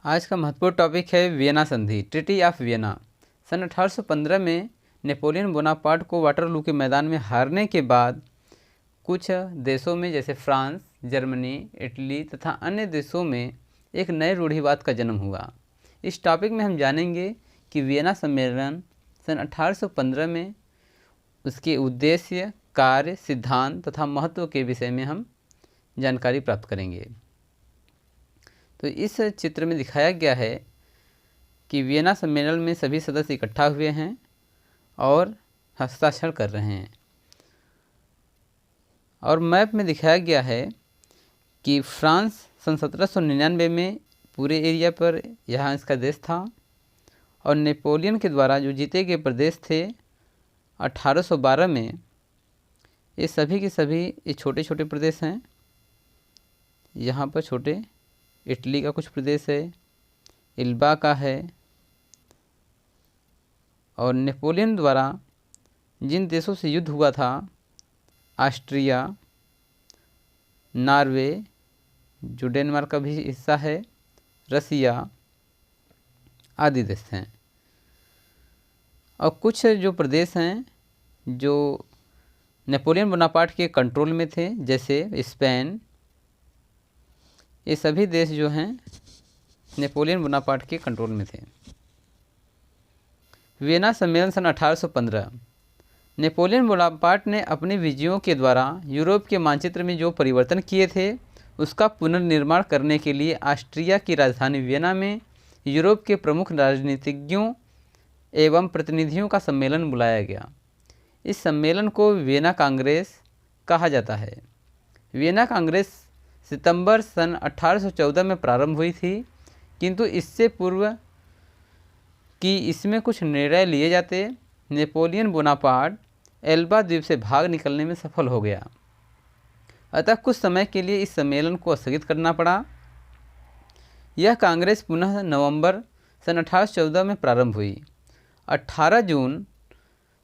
आज का महत्वपूर्ण टॉपिक है वियना संधि, ट्रीटी ऑफ वियना। सन 1815 में नेपोलियन बोनापार्ट को वाटरलू के मैदान में हारने के बाद कुछ देशों में जैसे फ्रांस, जर्मनी, इटली तथा अन्य देशों में एक नए रूढ़िवाद का जन्म हुआ। इस टॉपिक में हम जानेंगे कि वियना सम्मेलन सन 1815 में उसके उद्देश्य, कार्य, सिद्धांत तथा महत्व के विषय में हम जानकारी प्राप्त करेंगे। तो इस चित्र में दिखाया गया है कि वियना सम्मेलन में सभी सदस्य इकट्ठा हुए हैं और हस्ताक्षर कर रहे हैं। और मैप में दिखाया गया है कि फ्रांस सन 1799 में पूरे एरिया पर यहाँ इसका देश था और नेपोलियन के द्वारा जो जीते गए प्रदेश थे 1812 में, ये सभी के सभी ये छोटे छोटे प्रदेश हैं। यहाँ पर छोटे इटली का कुछ प्रदेश है, इल्बा का है, और नेपोलियन द्वारा जिन देशों से युद्ध हुआ था, ऑस्ट्रिया, नॉर्वे जो डेनमार्क का भी हिस्सा है, रसिया आदि देश हैं। और कुछ जो प्रदेश हैं जो नेपोलियन बोनापार्ट के कंट्रोल में थे, जैसे स्पेन, ये सभी देश जो हैं नेपोलियन बोनापार्ट के कंट्रोल में थे। वियना सम्मेलन सन 1815। नेपोलियन बोनापार्ट ने अपनी विजयों के द्वारा यूरोप के मानचित्र में जो परिवर्तन किए थे, उसका पुनर्निर्माण करने के लिए ऑस्ट्रिया की राजधानी वियना में यूरोप के प्रमुख राजनीतिज्ञों एवं प्रतिनिधियों का सम्मेलन बुलाया गया। इस सम्मेलन को वियना कांग्रेस कहा जाता है। वियना कांग्रेस सितंबर सन 1814 में प्रारंभ हुई थी, किंतु इससे पूर्व कि इसमें कुछ निर्णय लिए जाते, नेपोलियन बोनापार्ट एल्बा द्वीप से भाग निकलने में सफल हो गया। अतः कुछ समय के लिए इस सम्मेलन को स्थगित करना पड़ा। यह कांग्रेस पुनः नवंबर सन 1814 में प्रारंभ हुई। 18 जून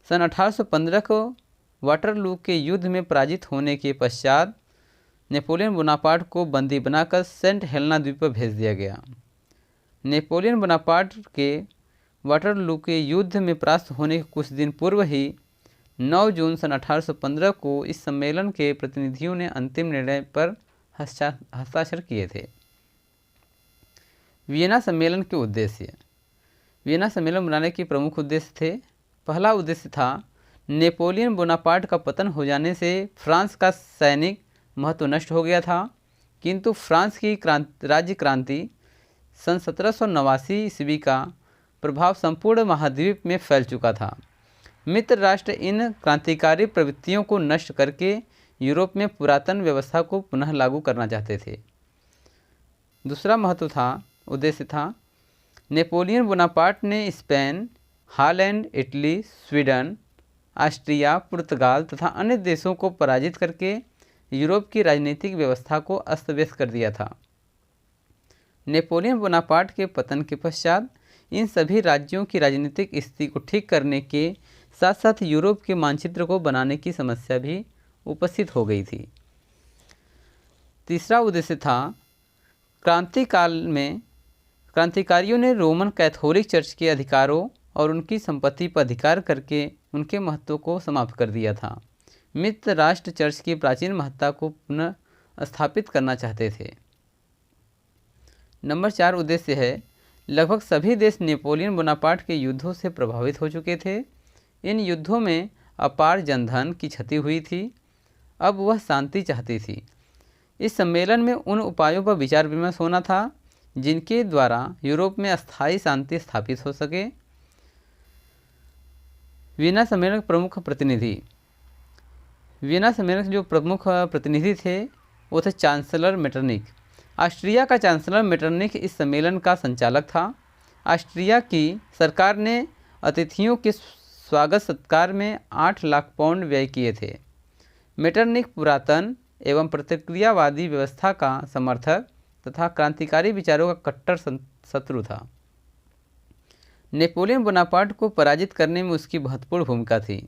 सन 1815 को वाटरलू के युद्ध में पराजित होने के पश्चात नेपोलियन बोनापार्ट को बंदी बनाकर सेंट हेलेना द्वीप पर भेज दिया गया। नेपोलियन बोनापार्ट के वाटरलू के युद्ध में परास्त होने के कुछ दिन पूर्व ही 9 जून सन 1815 को इस सम्मेलन के प्रतिनिधियों ने अंतिम निर्णय पर हस्ताक्षर किए थे। वियना सम्मेलन के उद्देश्य। वियना सम्मेलन बनाने के प्रमुख उद्देश्य थे। पहला उद्देश्य था नेपोलियन बोनापार्ट का पतन हो जाने से फ्रांस का सैनिक महत्व नष्ट हो गया था, किंतु फ्रांस की राज्य क्रांति सन 1789 ईस्वी का प्रभाव संपूर्ण महाद्वीप में फैल चुका था। मित्र राष्ट्र इन क्रांतिकारी प्रवृत्तियों को नष्ट करके यूरोप में पुरातन व्यवस्था को पुनः लागू करना चाहते थे। दूसरा उद्देश्य था नेपोलियन बोनापार्ट ने Spain, Holland, Italy, Sweden, Austria, पुर्तगाल तथा अन्य देशों को पराजित करके यूरोप की राजनीतिक व्यवस्था को अस्त व्यस्त कर दिया था। नेपोलियन बोनापार्ट के पतन के पश्चात इन सभी राज्यों की राजनीतिक स्थिति को ठीक करने के साथ साथ यूरोप के मानचित्र को बनाने की समस्या भी उपस्थित हो गई थी। तीसरा उद्देश्य था क्रांति काल में क्रांतिकारियों ने रोमन कैथोलिक चर्च के अधिकारों और उनकी संपत्ति पर अधिकार करके उनके महत्व को समाप्त कर दिया था। मित्र राष्ट्र चर्च की प्राचीन महत्ता को पुनः स्थापित करना चाहते थे। नंबर 4 उद्देश्य है लगभग सभी देश नेपोलियन बोनापार्ट के युद्धों से प्रभावित हो चुके थे। इन युद्धों में अपार जनधन की क्षति हुई थी। अब वह शांति चाहती थी। इस सम्मेलन में उन उपायों पर विचार विमर्श होना था जिनके द्वारा यूरोप में अस्थायी शांति स्थापित हो सके। वियना सम्मेलन के प्रमुख प्रतिनिधि। वियना सम्मेलन के जो प्रमुख प्रतिनिधि थे वो थे चांसलर मेटरनिख। ऑस्ट्रिया का चांसलर मेटरनिख इस सम्मेलन का संचालक था। ऑस्ट्रिया की सरकार ने अतिथियों के स्वागत सत्कार में 8 लाख पाउंड व्यय किए थे। मेटरनिख पुरातन एवं प्रतिक्रियावादी व्यवस्था का समर्थक तथा क्रांतिकारी विचारों का कट्टर शत्रु था। नेपोलियन बोनापार्ट को पराजित करने में उसकी महत्वपूर्ण भूमिका थी।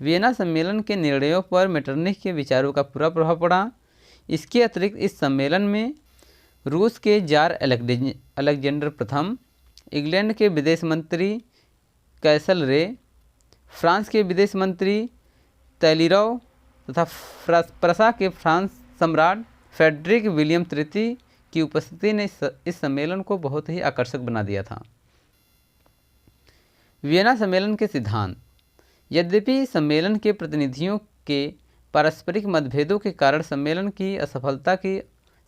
वियना सम्मेलन के निर्णयों पर मेटरनिख के विचारों का पूरा प्रभाव पड़ा। इसके अतिरिक्त इस सम्मेलन में रूस के जार अलेक्जेंडर प्रथम, इंग्लैंड के विदेश मंत्री कैसलरे, फ्रांस के विदेश मंत्री तैलीरव तथा प्रसा के फ्रांस सम्राट फ्रेडरिक विलियम तृतीय की उपस्थिति ने इस सम्मेलन को बहुत ही आकर्षक बना दिया था। वियना सम्मेलन के सिद्धांत। यद्यपि सम्मेलन के प्रतिनिधियों के पारस्परिक मतभेदों के कारण सम्मेलन की असफलता की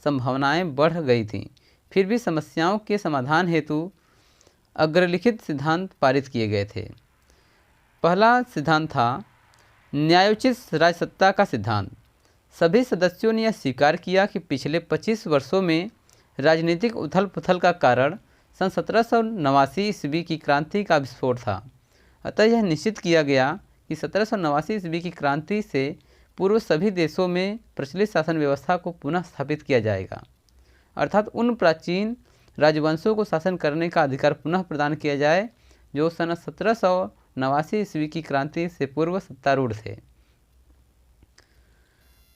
संभावनाएं बढ़ गई थीं, फिर भी समस्याओं के समाधान हेतु अग्रलिखित सिद्धांत पारित किए गए थे। पहला सिद्धांत था न्यायोचित राजसत्ता का सिद्धांत। सभी सदस्यों ने यह स्वीकार किया कि पिछले 25 वर्षों में राजनीतिक उथल पुथल का कारण सन 1789 ईस्वी की क्रांति का विस्फोट था। अतः यह निश्चित किया गया कि 1789 ईस्वी की क्रांति से पूर्व सभी देशों में प्रचलित शासन व्यवस्था को पुनः स्थापित किया जाएगा, अर्थात उन प्राचीन राजवंशों को शासन करने का अधिकार पुनः प्रदान किया जाए जो सन 1789 ईस्वी की क्रांति से पूर्व सत्तारूढ़ थे।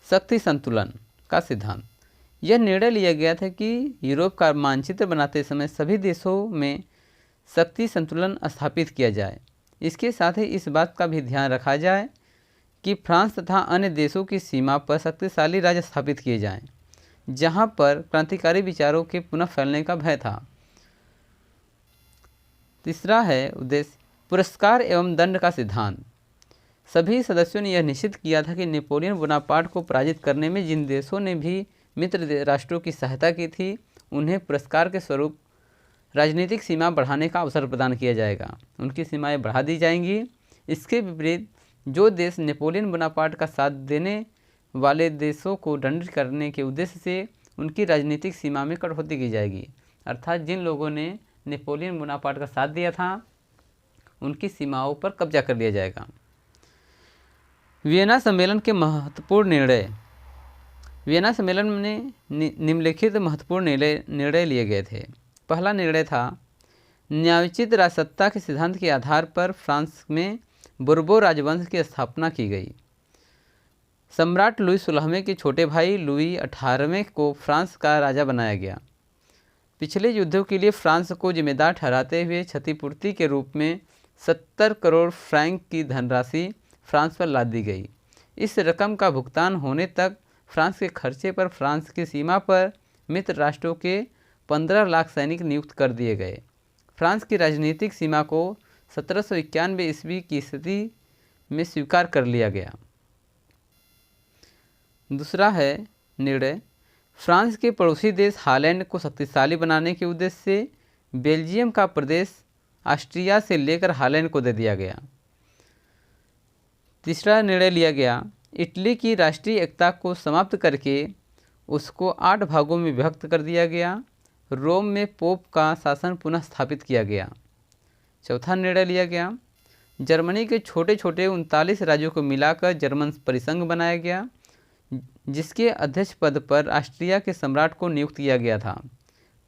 शक्ति संतुलन का सिद्धांत। यह निर्णय लिया गया था कि यूरोप का मानचित्र बनाते समय सभी देशों में शक्ति संतुलन स्थापित किया जाए। इसके साथ ही इस बात का भी ध्यान रखा जाए कि फ्रांस तथा अन्य देशों की सीमा पर शक्तिशाली राज्य स्थापित किए जाएं, जहां पर क्रांतिकारी विचारों के पुनः फैलने का भय था। तीसरा है उद्देश्य पुरस्कार एवं दंड का सिद्धांत। सभी सदस्यों ने यह निश्चित किया था कि नेपोलियन बोनापार्ट को पराजित करने में जिन देशों ने भी मित्र राष्ट्रों की सहायता की थी, उन्हें पुरस्कार के स्वरूप राजनीतिक सीमा बढ़ाने का अवसर प्रदान किया जाएगा। उनकी सीमाएं बढ़ा दी जाएंगी। इसके विपरीत जो देश नेपोलियन बोनापार्ट का साथ देने वाले देशों को दंडित करने के उद्देश्य से उनकी राजनीतिक सीमा में कटौती की जाएगी, अर्थात जिन लोगों ने नेपोलियन बोनापार्ट का साथ दिया था उनकी सीमाओं पर कब्जा कर लिया जाएगा। वियना सम्मेलन के महत्वपूर्ण निर्णय। वियना सम्मेलन में निम्नलिखित महत्वपूर्ण निर्णय लिए गए थे। पहला निर्णय था न्यायोचित राजसत्ता के सिद्धांत के आधार पर फ्रांस में बुर्बो राजवंश की स्थापना की गई। सम्राट लुई 16वें के छोटे भाई लुई 18वें को फ्रांस का राजा बनाया गया। पिछले युद्धों के लिए फ्रांस को जिम्मेदार ठहराते हुए क्षतिपूर्ति के रूप में 70 करोड़ फ्रैंक की धनराशि फ्रांस पर लाद दी गई। इस रकम का भुगतान होने तक फ्रांस के खर्चे पर फ्रांस की सीमा पर मित्र राष्ट्रों के 15 लाख सैनिक नियुक्त कर दिए गए। फ्रांस की राजनीतिक सीमा को 1791 ईस्वी की स्थिति में स्वीकार कर लिया गया। दूसरा है निर्णय फ्रांस के पड़ोसी देश हॉलैंड को शक्तिशाली बनाने के उद्देश्य से बेल्जियम का प्रदेश ऑस्ट्रिया से लेकर हॉलैंड को दे दिया गया। तीसरा निर्णय लिया गया इटली की राष्ट्रीय एकता को समाप्त करके उसको 8 भागों में विभक्त कर दिया गया। रोम में पोप का शासन पुनः स्थापित किया गया। चौथा निर्णय लिया गया जर्मनी के छोटे छोटे 39 राज्यों को मिलाकर जर्मन परिसंघ बनाया गया, जिसके अध्यक्ष पद पर ऑस्ट्रिया के सम्राट को नियुक्त किया गया था,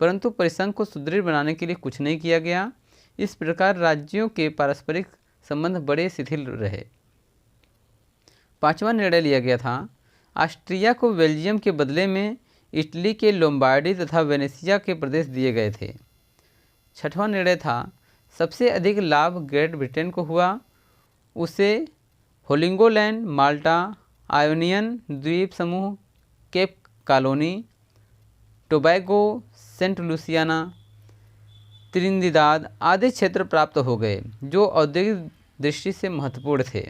परंतु परिसंघ को सुदृढ़ बनाने के लिए कुछ नहीं किया गया। इस प्रकार राज्यों के पारस्परिक संबंध बड़े शिथिल रहे। पांचवा निर्णय लिया गया था ऑस्ट्रिया को बेल्जियम के बदले में इटली के लोम्बार्डी तथा वेनेसिया के प्रदेश दिए गए थे। छठवां निर्णय था सबसे अधिक लाभ ग्रेट ब्रिटेन को हुआ। उसे होलिंगोलैंड, माल्टा, आयोनियन द्वीप समूह, Cape Colony, Tobago, Saint Luciana, Trinidad आदि क्षेत्र प्राप्त हो गए, जो औद्योगिक दृष्टि से महत्वपूर्ण थे।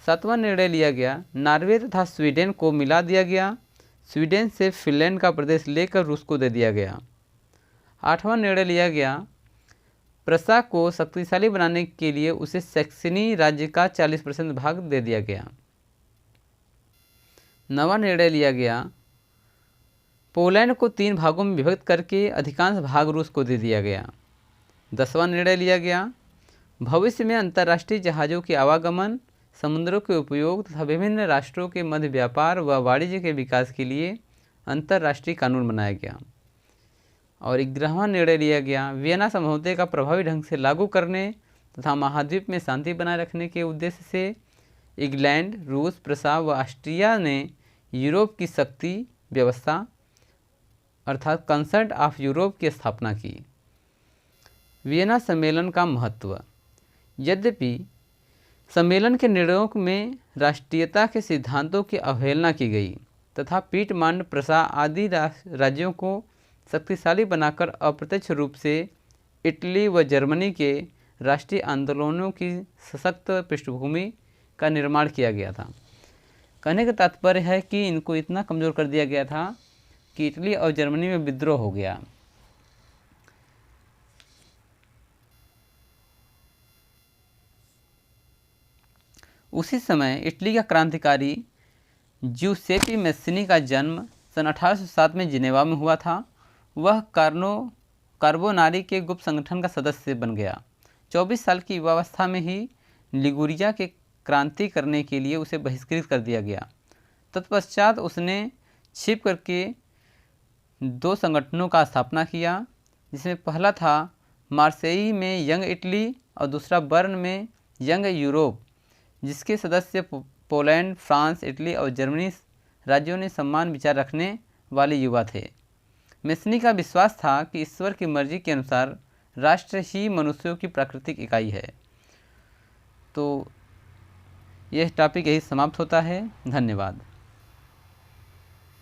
सातवां निर्णय लिया गया नॉर्वे तथा स्वीडन को मिला दिया गया। स्वीडन से फिनलैंड का प्रदेश लेकर रूस को दे दिया गया। आठवां निर्णय लिया गया प्रसा को शक्तिशाली बनाने के लिए उसे सैक्सनी राज्य का 40% भाग दे दिया गया। नवा निर्णय लिया गया पोलैंड को 3 भागों में विभक्त करके अधिकांश भाग रूस को दे दिया गया। 10वां निर्णय लिया गया भविष्य में अंतर्राष्ट्रीय जहाज़ों के आवागमन, समुद्रों के उपयोग तथा विभिन्न राष्ट्रों के मध्य व्यापार व वाणिज्य के विकास के लिए अंतर्राष्ट्रीय कानून बनाया गया। और 11वां निर्णय लिया गया वियना समझौते का प्रभावी ढंग से लागू करने तथा महाद्वीप में शांति बनाए रखने के उद्देश्य से इंग्लैंड, रूस, प्रसा व ऑस्ट्रिया ने यूरोप की शक्ति व्यवस्था अर्थात कंसर्ट ऑफ यूरोप की स्थापना की। वियना सम्मेलन का महत्व। यद्यपि सम्मेलन के निर्णयों में राष्ट्रीयता के सिद्धांतों की अवहेलना की गई तथा पीटमांड प्रसा आदि राज्यों को शक्तिशाली बनाकर अप्रत्यक्ष रूप से इटली व जर्मनी के राष्ट्रीय आंदोलनों की सशक्त पृष्ठभूमि का निर्माण किया गया था। कहने का तात्पर्य है कि इनको इतना कमज़ोर कर दिया गया था कि इटली और जर्मनी में विद्रोह हो गया। उसी समय इटली का क्रांतिकारी ज्यूसेपी मैस्सिनी का जन्म सन 1807 में जिनेवा में हुआ था। वह कार्बोनारी के गुप्त संगठन का सदस्य बन गया। 24 साल की युवावस्था में ही लिगुरिया के क्रांति करने के लिए उसे बहिष्कृत कर दिया गया। तत्पश्चात उसने छिप करके 2 संगठनों का स्थापना किया, जिसमें पहला था मार्सेई में यंग इटली और दूसरा बर्न में यंग यूरोप, जिसके सदस्य पोलैंड, फ्रांस, इटली और जर्मनी राज्यों ने समान विचार रखने वाले युवा थे। मैस्सिनी का विश्वास था कि ईश्वर की मर्जी के अनुसार राष्ट्र ही मनुष्यों की प्राकृतिक इकाई है। तो यह टॉपिक यही समाप्त होता है। धन्यवाद।